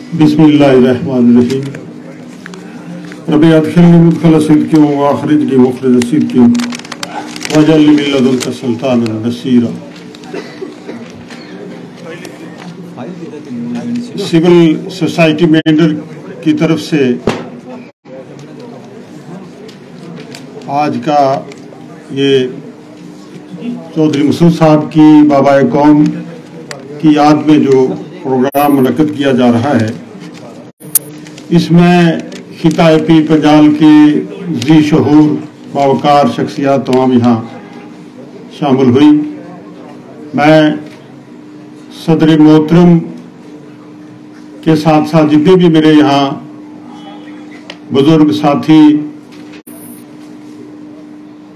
बिस्मिल्लाहिर्रहमानिर्रहीम। रब्बी अदखिलनी मुदखल सिद्क़िन व अखरिजनी मुखरिज सिद्क़िन वजअलनी मिन लदुनका सुल्तानन नसीरा। सिविल सोसाइटी मेंबर की तरफ से आज का ये चौधरी मसूद साहब की बाबाए कौम की याद में जो प्रोग्राम मुनक्किद किया जा रहा है, इसमें खिताए पी पंजाल की जी शहूर बावकार शख्सियात तमाम यहाँ शामिल हुई। मैं सदर मोहतरम के साथ साथ जितने भी मेरे यहाँ बुजुर्ग साथी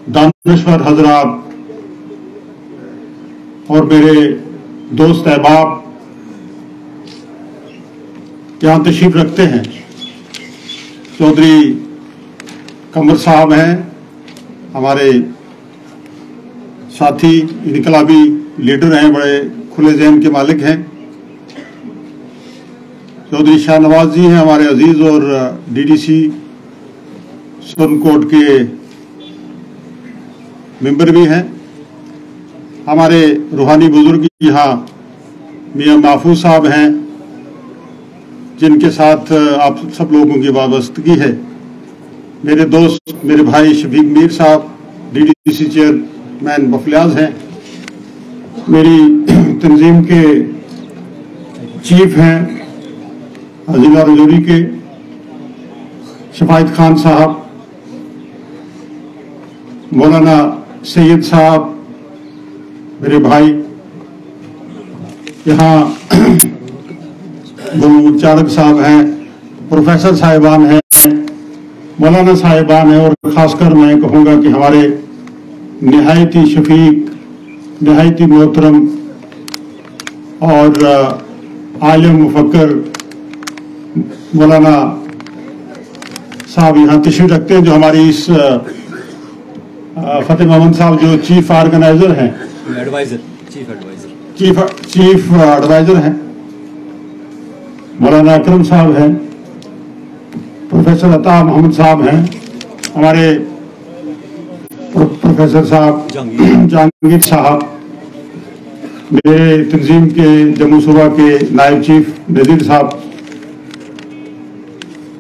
दानश्वर हजरात और मेरे दोस्त अहबाब यहाँ तशरीफ रखते हैं। चौधरी कमर साहब हैं, हमारे साथी इनकलाबी लीडर हैं, बड़े खुले ज़हन के मालिक हैं। चौधरी शाहनवाज जी हैं, हमारे अजीज और डीडीसी सुरनकोट के मेंबर भी हैं। हमारे रूहानी बुजुर्ग यहाँ मियाँ महफूज साहब हैं, जिनके साथ आप सब लोगों की वाबस्तगी है। मेरे दोस्त, मेरे भाई शफीक मीर साहब डीडीसी चेयरमैन बफलियाज हैं। मेरी तंजीम के चीफ हैं जिला रजौरी के शफायत खान साहब, मौलाना सैयद साहब मेरे भाई, यहाँ चाणक साहब हैं, प्रोफेसर साहिबान हैं, मौलाना साहिबान हैं, और ख़ासकर मैं कहूँगा कि हमारे नहायती शफीक, नहायती मोहतरम और आलिम मुफक्कर मौलाना साहब यहाँ तशरीफ रखते हैं, जो हमारी इस फतेह मोहम्मद साहब जो चीफ ऑर्गेनाइजर हैं, चीफ एडवाइजर हैं, मौलाना अकरम साहब हैं, प्रोफेसर अता मोहम्मद साहब हैं, हमारे प्रोफेसर साहब जहांगीर साहब, मेरे तंजीम के जम्मू सूबा के नायब चीफ नजीर साहब,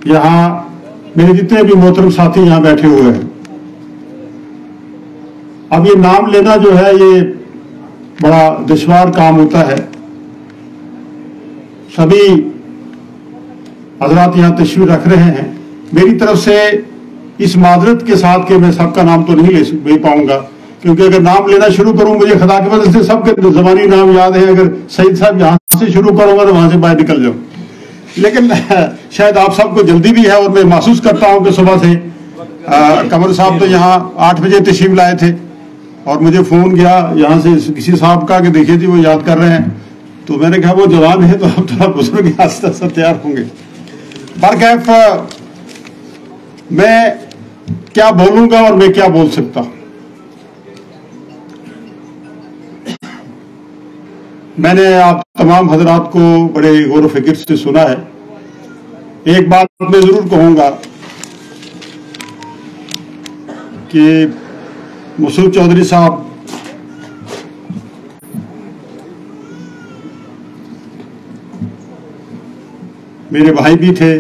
यहाँ मेरे जितने भी मोहतरम साथी यहाँ बैठे हुए हैं। अब ये नाम लेना जो है ये बड़ा दुश्वार काम होता है। सभी हजरात यहाँ तशरीफ रख रहे हैं। मेरी तरफ से इस माजरत के साथ कि मैं सबका नाम तो नहीं ले पाऊंगा, क्योंकि अगर नाम लेना शुरू करूं, मुझे खुदा की वजह से सबके ज़बानी नाम याद है। अगर सईद साहब यहाँ से शुरू करूंगा तो वहां से बाहर निकल जाऊं। लेकिन शायद आप सबको जल्दी भी है, और मैं महसूस करता हूं कि सुबह से कमर साहब तो यहाँ 8 बजे तशरीफ लाए थे, और मुझे फोन गया यहाँ से किसी साहब का कि देखिए जी वो याद कर रहे हैं। तो मैंने कहा वो जवान है तो अब थोड़ा बुजुर्ग आस्ते आस्ते तैयार होंगे। बरकैफ मैं क्या बोलूंगा और मैं क्या बोल सकता हूं। मैंने आप तमाम हजरात को बड़े गौर फिक्र से सुना है। एक बात मैं जरूर कहूंगा कि मसूद चौधरी साहब मेरे भाई भी थे,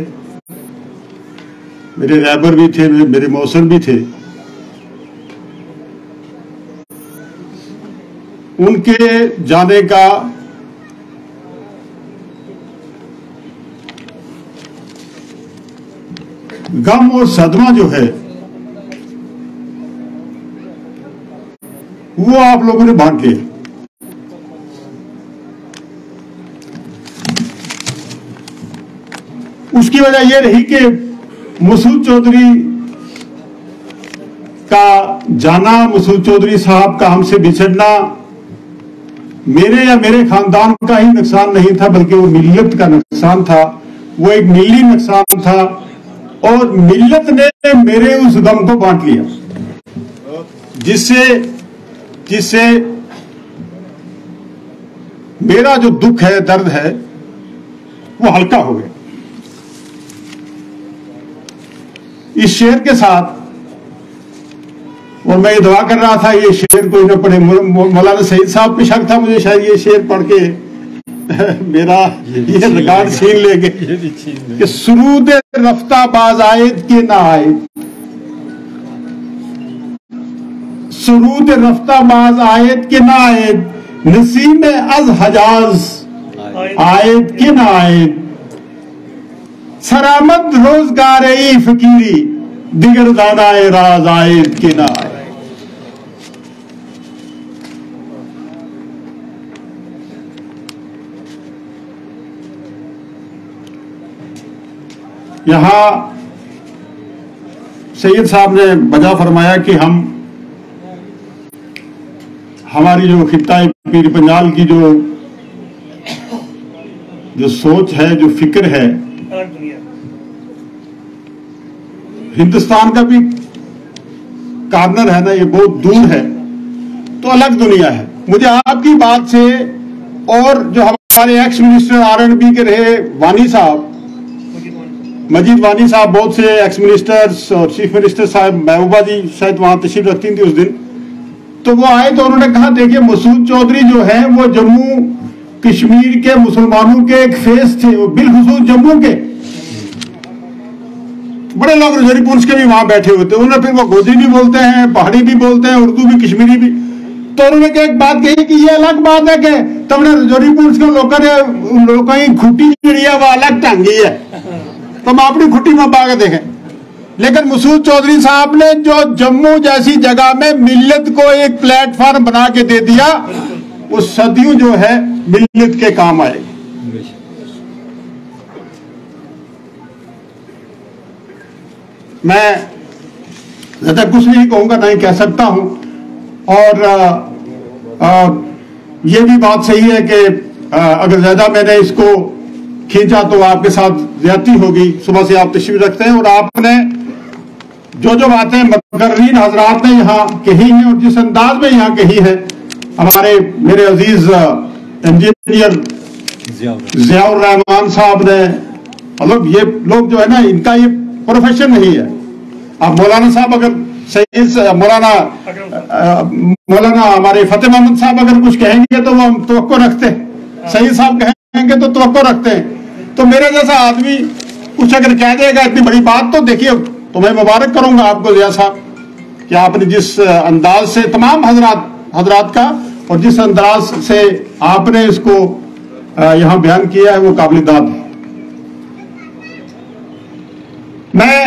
मेरे रहबर भी थे, मेरे मौसम भी थे। उनके जाने का गम और सदमा जो है वो आप लोगों ने बांट लिया। उसकी वजह यह रही कि मसूद चौधरी का जाना, मसूद चौधरी साहब का हमसे बिछड़ना मेरे या मेरे खानदान का ही नुकसान नहीं था, बल्कि वो मिल्लत का नुकसान था। वो एक मिल्ली नुकसान था, और मिल्लत ने मेरे उस गम को बांट लिया, जिससे मेरा जो दुख है, दर्द है, वो हल्का हो गया। इस शेर के साथ, और मैं ये दुआ कर रहा था ये शेर कोई ना पढ़े। मौलाना सईद साहब पे शक था मुझे, शायद ये शेर पढ़ के मेरा ये रिकॉर्ड छीन लेंगे कि सुरूद रफ्ता बाज आयद के ना आयद, सुरूद रफ्ता बाज आयद के ना आयद, नसीम अज हजाज आयद के ना आयद, सरामद रोजगार फकीरी दिगर दानाए राज आयद के ना आयद। यहां सैयद साहब ने बजा फरमाया कि हमारी जो खित्ता पीर पंजाल की जो सोच है, जो फिक्र है, हिंदुस्तान का भी कार्नर है ना, ये बहुत दूर है, तो अलग दुनिया है। मुझे आपकी बात से, और जो हमारे एक्स मिनिस्टर R&B के रहे वानी साहब, मजीद वानी साहब, बहुत से एक्स मिनिस्टर्स और चीफ मिनिस्टर साहब, महबूबा जी शायद वहां तशरीफ रखती थी उस दिन, तो वो आए तो उन्होंने कहा देखिए मसूद चौधरी जो है वो जम्मू कश्मीर के मुसलमानों के एक फेस थे, वो बिलखुसूस जम्मू के। बड़े लोग रजौरी पुंछ के भी वहां बैठे होते, उन्हें फिर वो गोजी भी बोलते हैं, पहाड़ी भी बोलते हैं, उर्दू भी, कश्मीरी भी। तो उन्होंने एक बात कही कि ये अलग बात है कि तुमने रजौरी पुंछ के लोगों की खुटी जी है वो अलग ढंगी है, तुम अपनी खुटी में पा के देखें। लेकिन मसूद चौधरी साहब ने जो जम्मू जैसी जगह में मिल्लत को एक प्लेटफॉर्म बना के दे दिया, वो सदियों जो है मिल्लत के काम आएगी। मैं ज्यादा कुछ नहीं कहूंगा, नहीं कह सकता हूं। और ये भी बात सही है कि अगर ज्यादा मैंने इसको खींचा तो आपके साथ ज्यादती होगी। सुबह से आप तशरीफ रखते हैं और आपने जो जो बातें मुकर्रीन हजरात ने यहाँ कही हैं और जिस अंदाज में यहाँ कही है, हमारे मेरे अजीज इंजीनियर जियाउर रहमान साहब ने, मतलब ये लोग जो है ना, इनका ये प्रोफेशन नहीं है। अब मौलाना साहब अगर सही, मौलाना हमारे फतेह मोहम्मद साहब अगर कुछ कहेंगे तो वो हम तवक्को रखते हैं, सईद साहब कहेंगे तो तवक्को रखते हैं। तो मेरे जैसा आदमी कुछ अगर कह देगा इतनी बड़ी बात, तो देखिए तो मैं मुबारक करूंगा आपको जिया साहब कि आपने जिस अंदाज से तमाम हजरात का और जिस अंदाज से आपने इसको यहां बयान किया है वो काबिल दाद है। मैं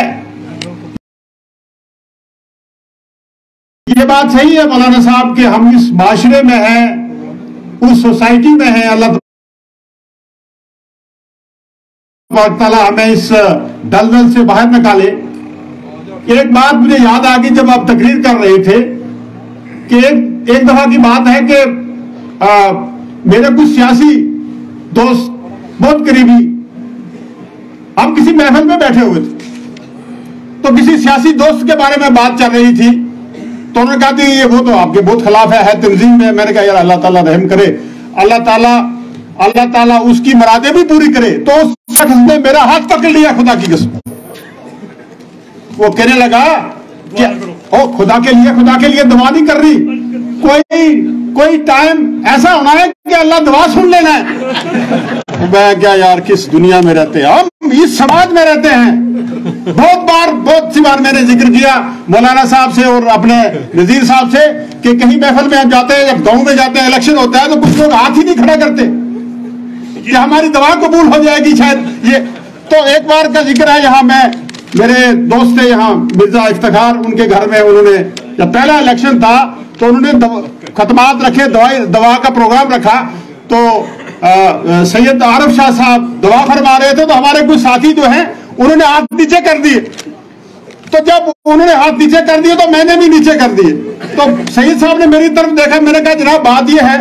ये बात सही है मौलाना साहब कि हम इस माशरे में हैं, उस सोसाइटी में हैं, अल्लाह ताला हमें इस दलदल से बाहर निकाले। एक बात मुझे याद आ गई जब आप तकरीर कर रहे थे कि एक दफा की बात है कि मेरे कुछ सियासी दोस्त बहुत करीबी, हम किसी महफिल में बैठे हुए थे, तो किसी सियासी दोस्त के बारे में बात चल रही थी, तो उन्होंने कहा कि ये वो तो आपके बहुत खिलाफ है तंजीम में। मैंने कहा यार अल्लाह ताला रहम करे, अल्लाह ताला उसकी मुरादें भी पूरी करे। तो उस शख्स ने मेरा हाथ पकड़ लिया, खुदा की कसम। वो कहने लगा कि ओ खुदा के लिए दुआ नहीं कर रही, कोई टाइम ऐसा होना है कि अल्लाह दुआ सुन लेना है। मैं क्या यार, किस दुनिया में रहते हैं हम, इस समाज में रहते हैं। बहुत सी बार मैंने जिक्र किया मौलाना साहब से और अपने नजीर साहब से कि कहीं महफिल में हम जाते हैं, जब गांव में जाते हैं, इलेक्शन होता है, तो कुछ लोग हाथ ही नहीं खड़ा करते कि हमारी दवा कबूल हो जाएगी शायद ये। तो एक बार का जिक्र है यहाँ, मेरे दोस्त थे यहाँ मिर्जा इफ्तिखार, उनके घर में उन्होंने जब पहला इलेक्शन था तो उन्होंने खतमात रखे, दवा का प्रोग्राम रखा। तो सैयद आरिफ शाह साहब दवा फरमा रहे थे, तो हमारे कुछ साथी जो हैं उन्होंने हाथ नीचे कर दिए। तो जब उन्होंने हाथ नीचे कर दिए तो मैंने भी नीचे कर दिए। तो सैयद साहब ने मेरी तरफ देखा, मैंने कहा जनाब बात यह है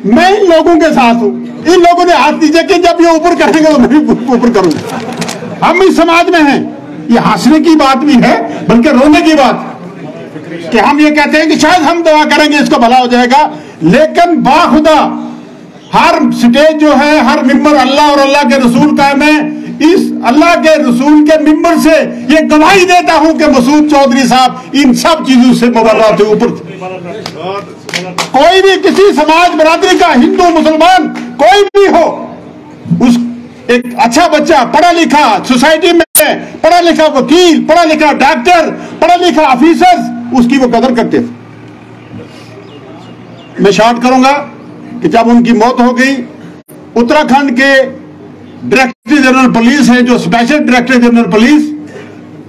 मैं इन लोगों के साथ हूं, इन लोगों ने हाथ नीचे किए, जब ये ऊपर करेंगे तो मैं भी ऊपर करूंगा। हम इस समाज में हैं, ये हंसने की बात भी है बल्कि रोने की बात कि हम ये कहते हैं कि शायद हम दुआ करेंगे इसको भला हो जाएगा, लेकिन बाखुदा हर स्टेज जो है, हर मिंबर अल्लाह और अल्लाह के रसूल कायम है। इस अल्लाह के रसूल के मिंबर से ये गवाही देता हूं कि मसूद चौधरी साहब इन सब चीजों से मुबर्रा थे, ऊपर थे। कोई भी किसी समाज बरादरी का, हिंदू मुसलमान कोई भी हो, उस एक अच्छा बच्चा पढ़ा लिखा सोसाइटी में पढ़ा लिखा वकील, पढ़ा लिखा डॉक्टर, पढ़ा लिखा ऑफिसर, उसकी वो कदर करते थे। मैं शॉर्ट करूंगा कि जब उनकी मौत हो गई, उत्तराखंड के डायरेक्टर जनरल पुलिस है, जो special director general police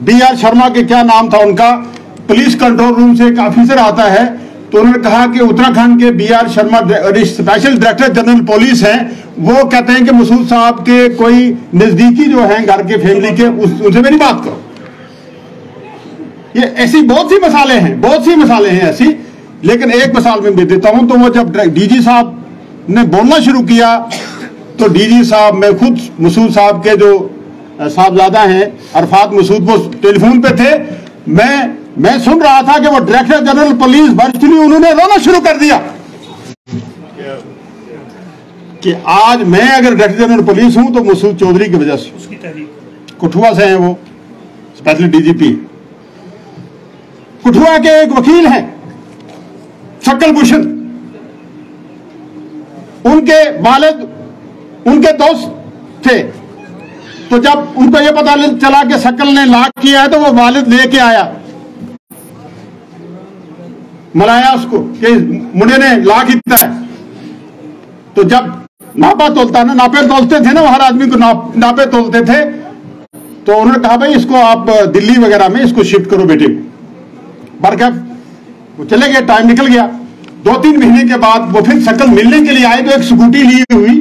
BR Sharma के क्या नाम था उनका, पुलिस कंट्रोल रूम से एक ऑफिसर आता है, तो उन्होंने कहा कि उत्तराखंड के BR Sharma special director general police हैं, वो कहते हैं कि मसूद साहब के कोई नजदीकी जो हैं घर के फैमिली के, उनसे मेरी बात करो। ये ऐसी बहुत सी मिसालें हैं, बहुत सी मिसालें हैं ऐसी, लेकिन एक मिसाल में भी देता हूं। तो वो जब DG साहब ने बोलना शुरू किया, तो DG साहब, मैं खुद मसूद साहब के जो साहबजादा हैं अरफात मसूद, वो टेलीफोन पे थे, मैं सुन रहा था कि वो डायरेक्टर जनरल पुलिस वर्चुअली उन्होंने रोना शुरू कर दिया कि आज मैं अगर डायरेक्टर जनरल पुलिस हूं तो मसूद चौधरी की वजह से। उसकी तहरीक कुठुआ से हैं, वो स्पेशल DGP कुठुआ के एक वकील हैं शक्ल भूषण, उनके वालिद उनके दोस्त थे। तो जब उनको यह पता चला कि शक्ल ने लाक किया है, तो वो वालिद लेके आया, मलाया उसको कि मुंडे ने लाक किया है। तो जब नापा तोलता ना, नापे तोलते थे ना, वो हर आदमी को नापे तोलते थे, तो उन्होंने कहा भाई इसको आप दिल्ली वगैरह में इसको शिफ्ट करो बेटे को। बरकत वो चले गए, टाइम निकल गया। 2-3 महीने के बाद वो फिर शक्ल मिलने के लिए आए, तो एक स्कूटी ली हुई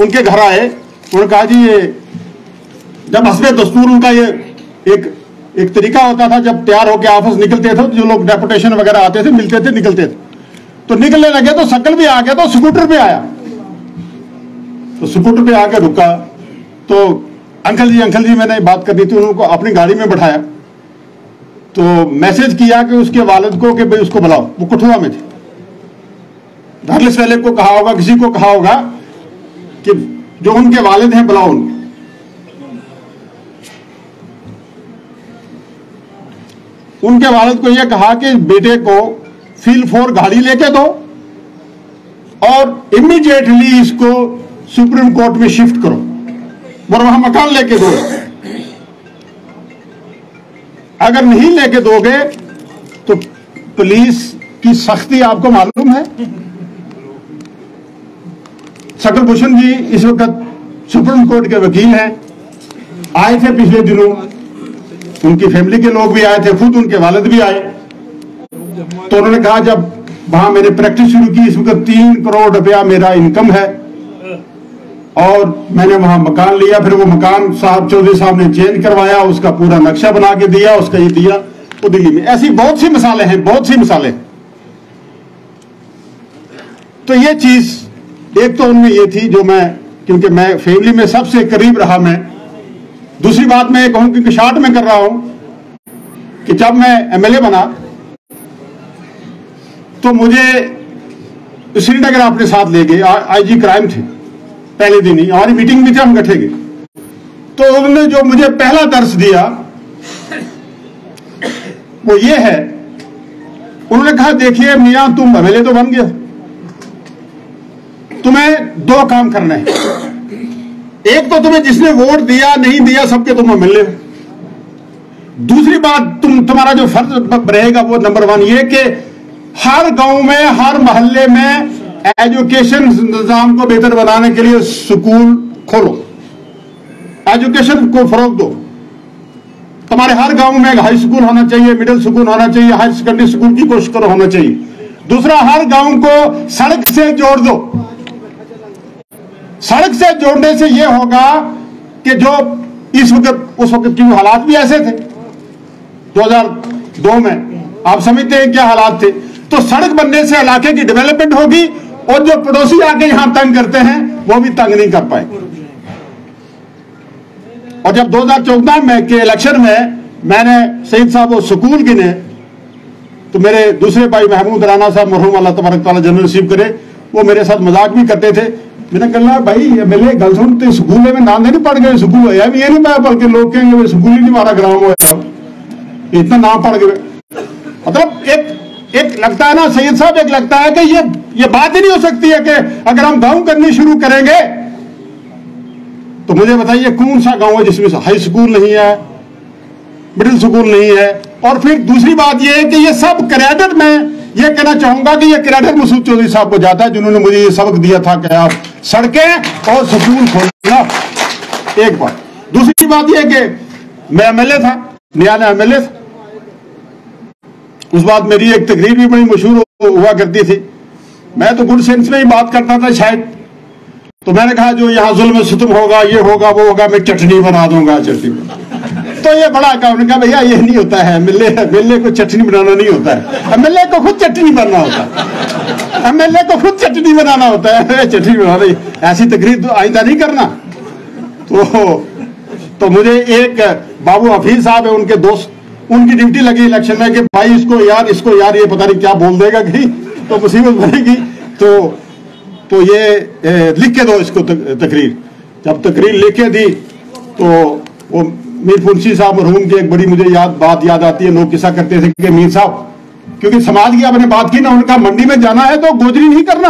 उनके घर आए। उन्होंने कहा जी ये, जब हस्बे दस्तूर उनका ये एक तरीका होता था, जब तैयार होकर ऑफिस निकलते थे, जो लोग डेपुटेशन वगैरह आते थे, मिलते थे, निकलते थे, तो निकलने लगे तो शक्ल भी आ गया, तो स्कूटर पे आया, तो स्कूटर पे आकर रुका, तो अंकल जी मैंने बात करनी थी, उनको अपनी गाड़ी में बैठाया, तो मैसेज किया कि उसके वालिद को कि भाई उसको बुलाओ। वो कुठुआ में थे, धरलिस वाले को कहा होगा, किसी को कहा होगा कि जो उनके वालिद हैं बुलाओ उनको। उनके वालिद को यह कहा कि बेटे को फील 4 गाड़ी लेके दो और इमीडिएटली इसको सुप्रीम कोर्ट में शिफ्ट करो और वहां मकान लेके दो। अगर नहीं लेके दोगे तो पुलिस की सख्ती आपको मालूम है। शक्ल भूषण जी इस वक्त सुप्रीम कोर्ट के वकील हैं, आए थे पिछले दिनों, उनकी फैमिली के लोग भी आए थे, खुद उनके वालिद भी आए। तो उन्होंने कहा जब वहां मैंने प्रैक्टिस शुरू की, इस वक्त 3 करोड़ रुपया मेरा इनकम है और मैंने वहां मकान लिया। फिर वो मकान साहब चौधरी साहब ने चेंज करवाया, उसका पूरा नक्शा बना के दिया, उसका ये दिया वो दिल्ली में। ऐसी बहुत सी मिसालें हैं, बहुत सी मिसालें। तो ये चीज एक तो उनमें ये थी जो मैं, क्योंकि मैं फैमिली में सबसे करीब रहा मैं। दूसरी बात मैं ये कहूं, क्योंकि शॉर्ट में कर रहा हूं, कि जब मैं MLA बना तो मुझे श्रीनगर अपने साथ ले गए, IG क्राइम थे पहले दिन ही, हमारी मीटिंग भी थी, हम इकट्ठे गए। तो उन्होंने जो मुझे पहला दर्श दिया वो ये है, उन्होंने कहा देखिए मियां तुम MLA तो बन गए, तुम्हें 2 काम करने हैं। एक तो तुम्हें जिसने वोट दिया नहीं दिया सबके तुम MLA हो। दूसरी बात तुम्हारा जो फर्ज रहेगा वो नंबर 1 ये कि हर गांव में, हर मोहल्ले में एजुकेशन निजाम को बेहतर बनाने के लिए स्कूल खोलो, एजुकेशन को फरोग दो। तुम्हारे हर गांव में हाई स्कूल होना चाहिए, मिडिल स्कूल होना चाहिए, हाई सेकेंडरी स्कूल की कोशिश करो होना चाहिए। दूसरा, हर गांव को सड़क से जोड़ दो। सड़क से जोड़ने से यह होगा कि जो इस वक्त, उस वक्त के हालात भी ऐसे थे 2002 में, आप समझते हैं क्या हालात थे। तो सड़क बनने से इलाके की डेवलपमेंट होगी और जो पड़ोसी आके यहां तंग करते हैं वो भी तंग नहीं कर पाए। और जब 2014 में के इलेक्शन में मैंने सईद साहब वो स्कूल गिने, तो मेरे दूसरे भाई महमूद राना साहब मरहूम अल्लाह तबारक तआला जनरल रिसीव करे, वो मेरे साथ मजाक भी करते थे। मैंने कहा भाई एमएलए गल सुनते स्कूल में नाम नहीं पढ़ गए, स्कूल है भी ये नहीं पाया, बल्कि लोग कहेंगे स्कूल ही नहीं मारा ग्राम हुआ, इतना नाम पढ़ गए। मतलब एक लगता है ना सैयद साहब, एक लगता है कि ये बात ही नहीं हो सकती है कि अगर हम गांव करनी शुरू करेंगे तो मुझे बताइए कौन सा गांव है जिसमें हाई स्कूल नहीं है, मिडिल स्कूल नहीं है। और फिर दूसरी बात यह है कि ये सब क्रेडिट मैं ये कहना चाहूंगा कि ये क्रेडिट मसूद चौधरी साहब को जाता है, जिन्होंने मुझे ये सबक दिया था कि आप सड़कें और स्कूल खोलना। एक बात। दूसरी बात यह कि मैं एमएलए था, नया एमएलए था, उस बात मेरी एक तकरीर भी बड़ी मशहूर हुआ करती थी। मैं तो गुड सेंस में ही बात करता था शायद, तो मैंने कहा जो यहाँ जुल्म सितम होगा, ये होगा वो होगा, मैं चटनी बना दूंगा, चटनी। तो ये बड़ा उन्होंने कहा भैया ये नहीं होता है, एमएलए को चटनी बनाना नहीं होता है, एमएलए को खुद चटनी बनना होता है, एमएलए को खुद चटनी बनाना होता है, चटनी बनाना। ऐसी तकरीर तो आइंदा नहीं करना। तो मुझे एक बाबू हफीज साहब है, उनके दोस्त, उनकी ड्यूटी लगी इलेक्शन में कि भाई इसको यार ये पता नहीं क्या बोल देगा कहीं तो मुसीबत बनेगी, तो ये लिख के दो इसको तकरीर। जब तकरीर लिख के दी तो वो मीर मुंशी साहब मरहूम की एक बड़ी मुझे बात याद आती है। लोग किस्सा करते थे कि मीर साहब, क्योंकि समाज की आपने बात की ना, उनका मंडी में जाना है तो गोजरी नहीं करना,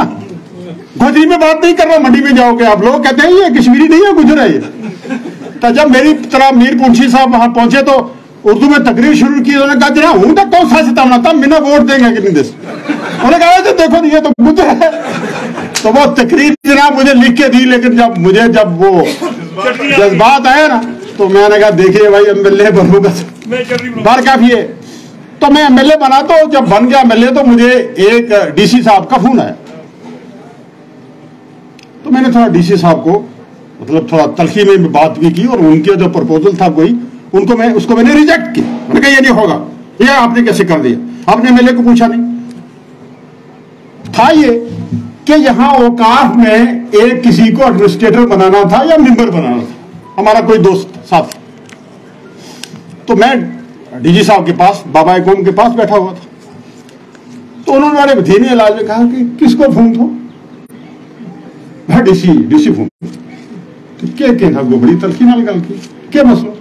गोजरी में बात नहीं करना, मंडी में जाओगे आप। लोग कहते हैं ये कश्मीरी नहीं है, गुजर है ये। तो जब मेरी तरह मीर मुंशी साहब वहां पहुंचे तो उर्दू में तकरीर शुरू की। उन्होंने कहा जना हूं तक कौन सा सितावना था, बिना वोट देंगे कि नहीं देश। उन्होंने कहा देखो ये तो गुजर है। तो वो तकरीर जनाब मुझे लिख के दी, लेकिन जब वो जज्बात आया ना तो मैंने कहा देखिए भाई एमएलए बनूंगा बार काफी है। तो मैं एमएलए बना, तो जब बन गया एमएलए तो मुझे एक डीसी साहब का फोन आया। तो मैंने थोड़ा डीसी साहब को मतलब थोड़ा तलखी में बात भी की, और उनके जो प्रपोजल था कोई उसको मैंने रिजेक्ट की। मैंने कहा ये नहीं होगा, ये आपने कैसे कर दिया, आपने एमएलए को पूछा नहीं था। ये कि यहाँ औकाफ में एक किसी को एडमिनिस्ट्रेटर बनाना था या मेंबर बनाना था, हमारा कोई दोस्त साथ। तो मैं डीजी साहब के पास, बाबा कौम के पास बैठा हुआ था। तो उन्होंने बड़े धीमे इलाज में कहा कि किसको फोन थो, डीसी फोन तो क्या था, वो बड़ी तलखी नाल गल की क्या मसला।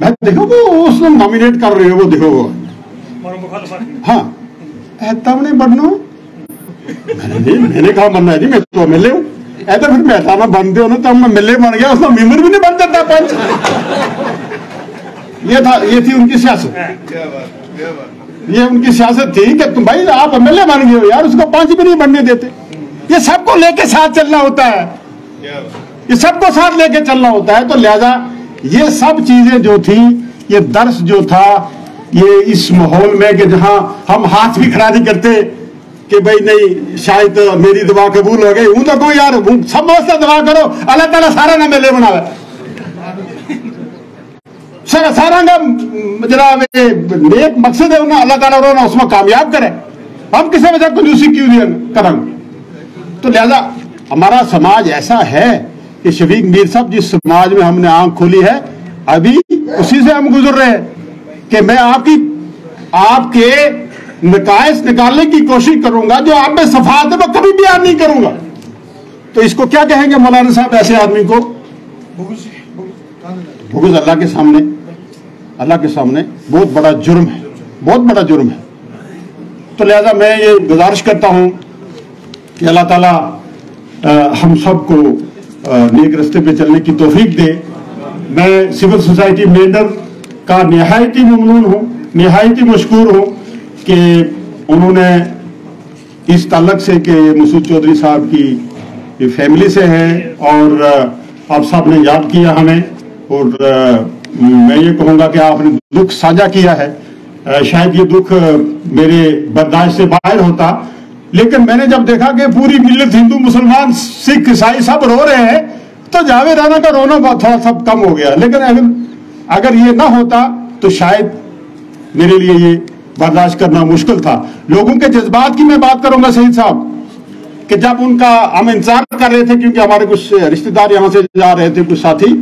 मैं देखो वो उसने नॉमिनेट कर रहे हो, वो देखो वो हाँ तब नहीं बढ़ना। मैंने कहा बनना है जी, मैं तो एमएलए हूं। ऐसा फिर मैं हटाना बनते हो ना, तब मैं एमएलए बन गया, उसमें मेंबर भी नहीं बन जाता पंच। ये थी उनकी सियासत, ये उनकी सियासत थी कि तुम भाई आप एमएलए बन गए हो यार, उसको पंच भी नहीं बनने देते। ये सबको लेके साथ चलना होता है, ये सबको साथ लेके चलना होता है। तो लिहाजा ये सब चीजें जो थी, ये दर्श जो था, ये इस माहौल में कि जहां हम हाथ भी खड़ा नहीं करते कि भाई नहीं शायद मेरी दुआ कबूल हो गई हूं, तो कोई यार सब वास्ते दुआ करो, अल्लाह ताला सारा ना एमएलए बनावे, सारा का जनाब नेक मकसद है ना, अल्लाह ताला रोना उसमें कामयाब करे। हम किसी वजह कंजूसी क्यों नहीं करेंगे। तो लिहाजा हमारा समाज ऐसा है कि शफीक मीर साहब जिस समाज में हमने आंख खोली है, अभी उसी से हम गुजर रहे हैं कि मैं आपके नकायस निकालने की कोशिश करूंगा, जो आप में सफात है वो कभी बयान नहीं करूंगा। तो इसको क्या कहेंगे मौलाना साहब, ऐसे आदमी को बुग़्ज़ अल्लाह के सामने बहुत बड़ा जुर्म है, बहुत बड़ा जुर्म है। तो लिहाजा मैं ये गुजारिश करता हूं कि अल्लाह ताला हम सबको नेक रास्ते पे चलने की तौफीक दे। मैं सिविल सोसाइटी मेंबर का निहायती ममनून हूँ, निहायती मशकूर हूँ कि उन्होंने इस ताल्लुक से कि मसूद चौधरी साहब की फैमिली से है, और आप साहब ने याद किया हमें, और मैं ये कहूँगा कि आपने दुख साझा किया है। शायद ये दुख मेरे बर्दाश्त से बाहर होता, लेकिन मैंने जब देखा कि पूरी मिल्लत, हिंदू मुसलमान सिख ईसाई सब रो रहे हैं, तो जावेद राना का रोना थोड़ा सब कम हो गया। लेकिन अगर ये ना होता तो शायद मेरे लिए ये बर्दाश्त करना मुश्किल था। लोगों के जज्बात की मैं बात करूंगा सईद साहब, कि जब उनका हम इंतजार कर रहे थे, क्योंकि हमारे कुछ रिश्तेदार यहाँ से जा रहे थे, कुछ साथी,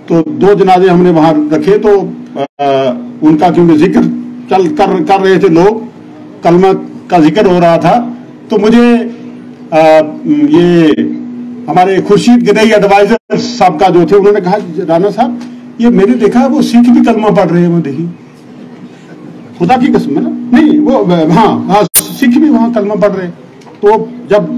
तो 2 जनाजे हमने वहां रखे। तो उनका क्योंकि जिक्र कर रहे थे लोग, कलमा का जिक्र हो रहा था, तो मुझे ये हमारे खुर्शीद गनई एडवाइजर साहब का जो थे, उन्होंने कहा राणा साहब ये मैंने देखा वो सिख भी कलमा पढ़ रहे हैं, वो देखिए खुदा की कसम है ना, नहीं वो हाँ सिख भी वहां कलमा पढ़ रहे हैं। तो जब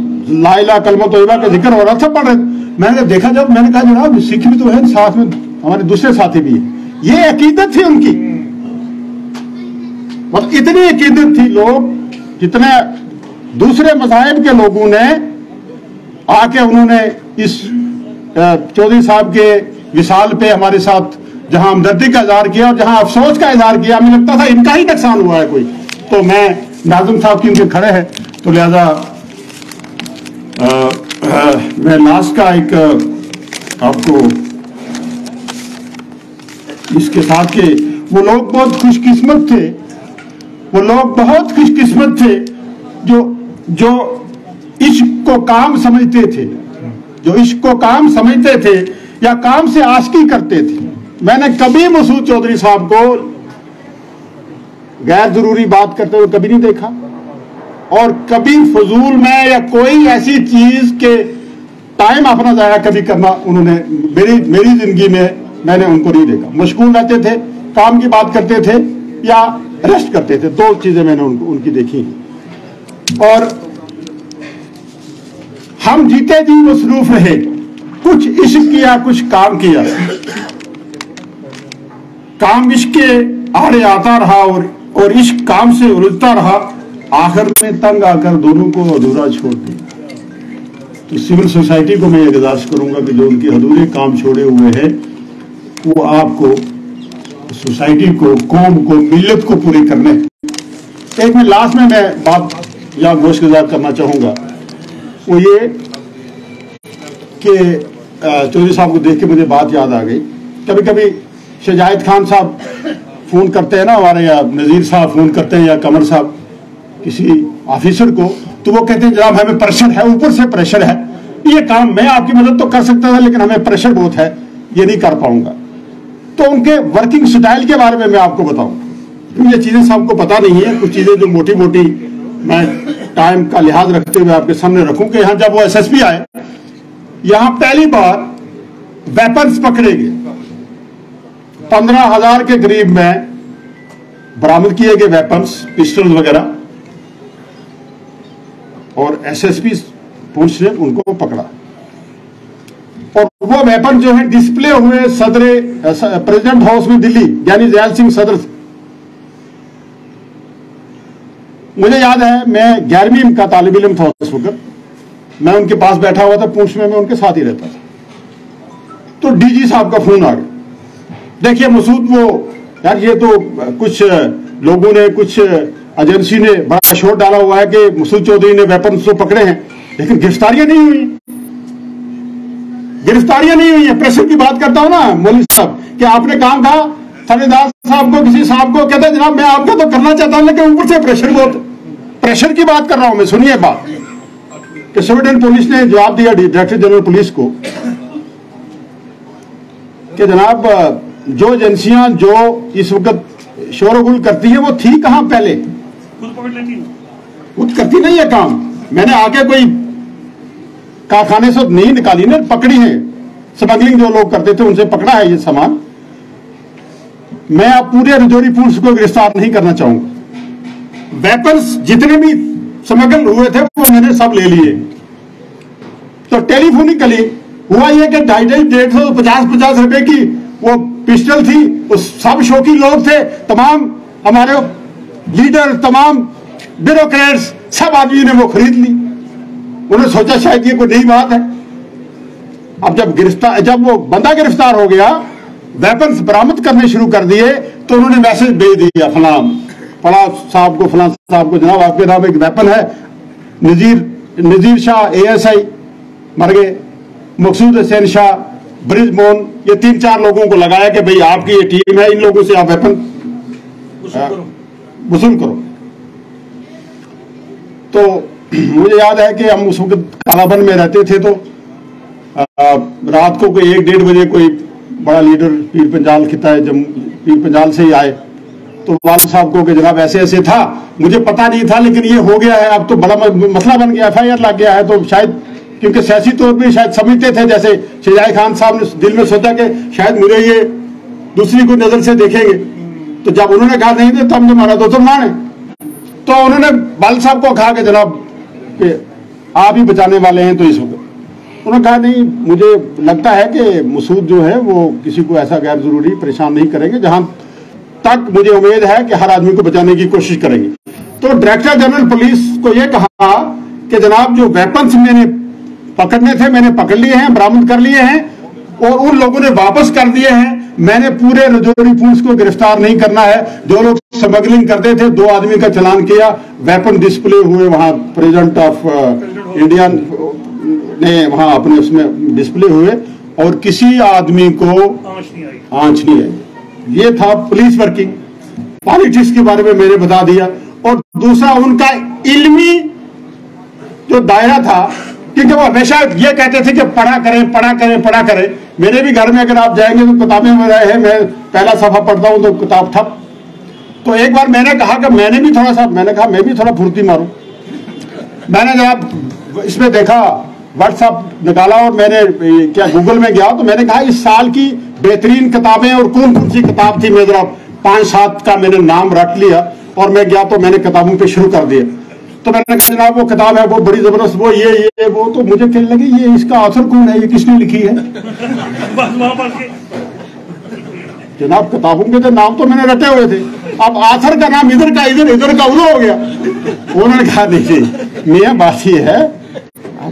ला इलाहा कलमा तोयबा का जिक्र हो रहा था पढ़ रहे, मैंने देखा, जब मैंने कहा जनाब सिख भी तो है, साथ में हमारे दूसरे साथी भी है। ये अकीदत थी उनकी, मतलब इतनी अकीदत थी, लोग जितने दूसरे मज़ाहिब के लोगों ने आके उन्होंने इस चौधरी साहब के विसाल पे हमारे साथ जहां हमदर्दी का इजहार किया और जहां अफसोस का इजहार किया, हमें लगता था इनका ही नुकसान हुआ है कोई। तो मैं नाज़िम साहब की इनके खड़े हैं, तो लिहाजा मैं लास्ट का एक आपको इसके साथ के, वो लोग बहुत खुशकिस्मत थे, वो लोग बहुत खुशकिस्मत थे जो इश्क को काम समझते थे, जो इश्क को काम समझते थे या काम से आशिकी करते थे। मैंने कभी मसूद चौधरी साहब को गैर जरूरी बात करते हुए कभी नहीं देखा, और कभी फजूल में या कोई ऐसी चीज के टाइम अपना जाया कभी करना उन्होंने मेरी जिंदगी में मैंने उनको नहीं देखा। मशगूल रहते थे, काम की बात करते थे या रेस्ट करते थे, दो चीजें मैंने उनकी देखी। और हम जीते जी मसरूफ रहे, कुछ इश्क किया कुछ काम किया, काम इश्क के आड़े आता रहा और इश्क काम से उलझता रहा, आखिर में तंग आकर दोनों को अधूरा छोड़ दिया। तो सिविल सोसाइटी को मैं ये गुजारिश करूंगा कि जो उनके अधूरे काम छोड़े हुए हैं वो आपको, सोसाइटी को, कौम को, मिल्लत को पूरी करने। एक में लास्ट में मैं बात या गोशगुजार करना चाहूंगा, वो ये कि चौधरी साहब को देख के मुझे बात याद आ गई। कभी कभी शजाहिद खान साहब फोन करते हैं ना हमारे, या नजीर साहब फोन करते हैं, या कमर साहब किसी ऑफिसर को, तो वो कहते हैं जनाब हमें प्रेशर है, ऊपर से प्रेशर है, ये काम मैं आपकी मदद तो कर सकता था लेकिन हमें प्रेशर बहुत है, ये नहीं कर पाऊंगा। तो उनके वर्किंग स्टाइल के बारे में मैं आपको बताऊं, ये चीजें सबको पता नहीं है, कुछ चीजें जो मोटी मोटी मैं टाइम का लिहाज रखते हुए आपके सामने रखूं कि यहां जब वो एसएसपी आए, यहां पहली बार वेपन्स पकड़े गए, 15,000 के करीब में बरामद किए गए वेपन्स, पिस्टल वगैरह, और एसएसपी पुलिस ने उनको पकड़ा। और वो वेपन जो है डिस्प्ले हुए प्रेसिडेंट हाउस में दिल्ली, यानी जैल सिंह सदर। मुझे याद है मैं 11वीं का तालिब इल्म था उस वक्त, मैं उनके पास बैठा हुआ था, पूंछ में मैं उनके साथ ही रहता था। तो डीजी साहब का फोन आ गया, देखिए मसूद, वो यार ये तो कुछ लोगों ने, कुछ एजेंसी ने बड़ा शोर डाला हुआ है कि मसूद चौधरी ने वेपन तो पकड़े हैं लेकिन गिरफ्तारियां नहीं हुई, गिरफ्तारियां नहीं हुई है। प्रेशर की बात करता हूं ना मौलवी साहब कि आपने काम कहा थानेदार साहब को, किसी साहब को, कहते जनाब मैं आपका तो करना चाहता हूं लेकिन ऊपर से प्रेशर बहुत, प्रेशर की बात कर रहा हूं मैं। सुनिए बात कि सुप्रीटेंडेंट पुलिस ने जवाब दिया डायरेक्टर जनरल पुलिस को कि जनाब जो एजेंसियां जो इस वक्त शोरगुल करती है वो थी कहां पहले, खुद करती नहीं है काम। मैंने आके कोई कारखाने से नहीं निकाली ना, पकड़ी है, स्मगलिंग जो लोग करते थे उनसे पकड़ा है ये सामान। मैं अब पूरे रजौरी पुलिस को गिरफ्तार नहीं करना चाहूंगा। वेपन्स जितने भी स्मगल हुए थे वो मैंने सब ले लिए। तो टेलीफोनिकली हुआ ये कि 250, 150 रुपए की वो पिस्टल थी, वो सब शौकी लोग थे, तमाम हमारे लीडर, तमाम ब्यूरोक्रेट्स, सब आदमी ने वो खरीद ली। उन्होंने सोचा शायद ये कोई नई बात है। अब जब वो बंदा गिरफ्तार हो गया, वेपन्स बरामद करने शुरू कर दिए, तो उन्होंने मैसेज भेज दिया फला साहब को, जनाब आपके नाम एक वेपन है, नजीर शाह ASI मर गए, मकसूद हुसैन शाह, ब्रिज मोहन, ये 3-4 लोगों को लगाया कि भाई आपकी ये टीम है, इन लोगों से आप वेपन वसूल करो। तो मुझे याद है कि हम उस वक्त कालाबन में रहते थे, तो रात को कोई 1-1:30 बजे कोई बड़ा लीडर पीर पंजाल खिता है, पीर पंजाल से ही आए, तो वालिद साहब को कि जनाब ऐसे ऐसे था, मुझे पता नहीं था लेकिन ये हो गया है, अब तो बड़ा मसला बन गया, FIR लग गया है। तो शायद क्योंकि सियासी तौर पर शायद समझते थे, जैसे शहजाद खान साहब ने दिल में सोचा कि शायद मुझे ये दूसरी कोई नजर से देखेंगे। तो जब उन्होंने कहा नहीं थे तब हमारा तो सलमान है, तो उन्होंने वालिद साहब को कहा कि जनाब कि आप ही बचाने वाले हैं। तो इस वक्त उन्होंने कहा नहीं, मुझे लगता है कि मसूद जो है वो किसी को ऐसा गैर जरूरी परेशान नहीं करेंगे, जहां तक मुझे उम्मीद है कि हर आदमी को बचाने की कोशिश करेंगे। तो डायरेक्टर जनरल पुलिस को यह कहा कि जनाब जो वेपन्स मैंने पकड़ने थे मैंने पकड़ लिए हैं, बरामद कर लिए हैं, और उन लोगों ने वापस कर दिए हैं। मैंने पूरे रजौरी पुलिस को गिरफ्तार नहीं करना है। जो लोग स्मगलिंग करते थे 2 आदमी का चालान किया, वेपन डिस्प्ले हुए, वहां प्रेसिडेंट ऑफ इंडिया ने वहां अपने उसमें डिस्प्ले हुए, और किसी आदमी को आंच नहीं आई। ये था पुलिस वर्किंग। पॉलिटिक्स के बारे में मैंने बता दिया। और दूसरा उनका इल्मी जो दायरा था, क्योंकि वो हमेशा ये कहते थे कि पढ़ा करें पढ़ा करें पढ़ा करें। मेरे भी घर में अगर आप जाएंगे तो किताबें में रहे हैं, मैं पहला सफा पढ़ता हूं तो किताब ठप। तो एक बार मैंने कहा कि मैंने भी थोड़ा फुर्ती मारूं। मैंने जब इसमें देखा, व्हाट्सएप निकाला और मैंने क्या गूगल में गया, तो मैंने कहा इस साल की बेहतरीन किताबें और कौन कौन सी किताब थी। मैं जरा 5-7 का मैंने नाम रख लिया और मैं गया तो मैंने किताबों पे शुरू कर दिया। तो मैंने कहा जनाब वो किताब है, वो बड़ी जबरदस्त, वो ये वो। तो मुझे कहने लगी ये इसका ऑथर कौन है, ये किसने लिखी है? जनाब किताबों के तो नाम तो मैंने रटे हुए थे, अब ऑथर का नाम इधर का उधर हो गया। उन्होंने कहा नहीं मियां बात ये है,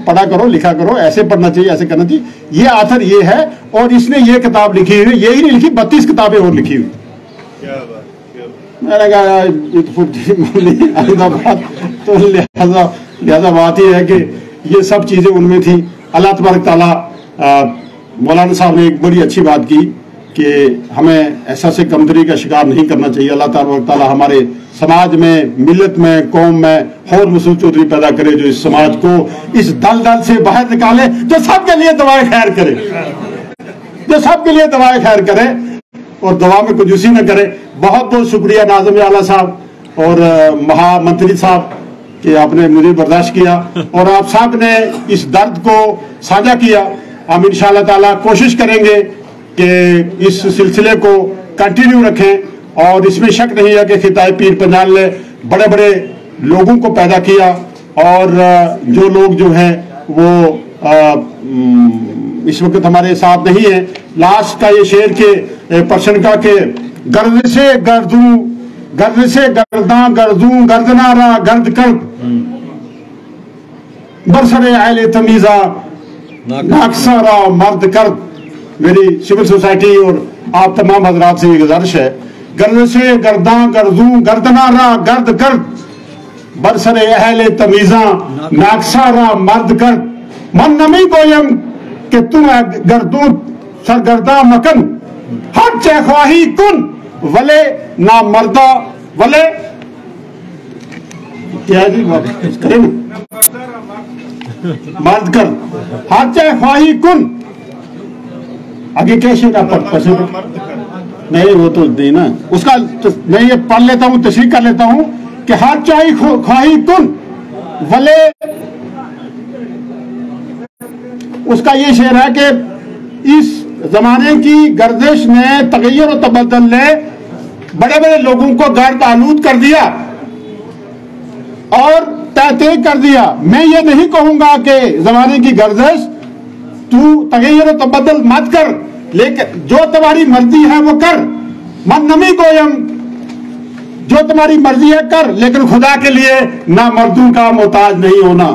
पढ़ा करो लिखा करो, ऐसे पढ़ना चाहिए ऐसे करना चाहिए, ये ऑथर ये है और इसने ये किताब लिखी हुई, यही नहीं लिखी 32 किताबें और लिखी हुई। मैंने कहा तो लिहाजा बात ये है कि ये सब चीजें उनमें थी। अल्लाह तबारक ताला, मौलाना साहब ने एक बड़ी अच्छी बात की कि हमें ऐसा से कमतरी का शिकार नहीं करना चाहिए। अल्लाह तबारक ताला हमारे समाज में, मिल्लत में, कौम में और मसूद चौधरी पैदा करे जो इस समाज को इस दलदल से बाहर निकाले, जो सबके लिए दुआए खैर करे, जो सबके लिए दुआए खैर करे और दुआ में कंजूसी न करे। बहुत बहुत शुक्रिया नाज़िम आला साहब और महामंत्री साहब कि आपने मुझे बर्दाश्त किया और आप साहब ने इस दर्द को साझा किया। हम इंशाअल्लाह ताला कोशिश करेंगे कि इस सिलसिले को कंटिन्यू रखें और इसमें शक नहीं है कि खिताए पीर पंजाल ने बड़े बड़े लोगों को पैदा किया और जो लोग जो हैं वो इस वक्त हमारे साथ नहीं है। लास्ट का ये शेर के पर्सन का के गर्द से गर्दूं गर्दनारा गर्द कर बरसरे आले तमीजा नाकसारा मर्द कर। मेरी सिविल सोसाइटी और आप तमाम हजरात से ये गुजारिश है, गर्द से गर्दूं गर्दनारा गर्द कर बरसरे अहले तमीजा नाकसारा मर्द कर। मन नमी गोयम कि तुम गर्दूं सरगर्दा मकन हर चख्वाही कुन वले ना मर्दा वले क्या जी मर्द कर हर चख्वाही कुन। आगे कैसे ना नहीं वो तो नहीं ना, उसका मैं ये पढ़ लेता हूँ, तशरीह कर लेता हूँ कि हर चाही ख्वाही कुन वले। उसका ये शेर है कि इस जमाने की गर्दिश ने, तगय्युर और तबद्दुल ने बड़े बड़े लोगों को गर्द आलूद कर दिया और तहते कर दिया। मैं ये नहीं कहूंगा कि जमाने की गर्दिश तू तगय्युर और तबद्दुल मत कर, लेकिन जो तुम्हारी मर्जी है वो कर। मन नमी गोयम, जो तुम्हारी मर्जी है कर, लेकिन खुदा के लिए ना मर्दों का मोहताज नहीं होना।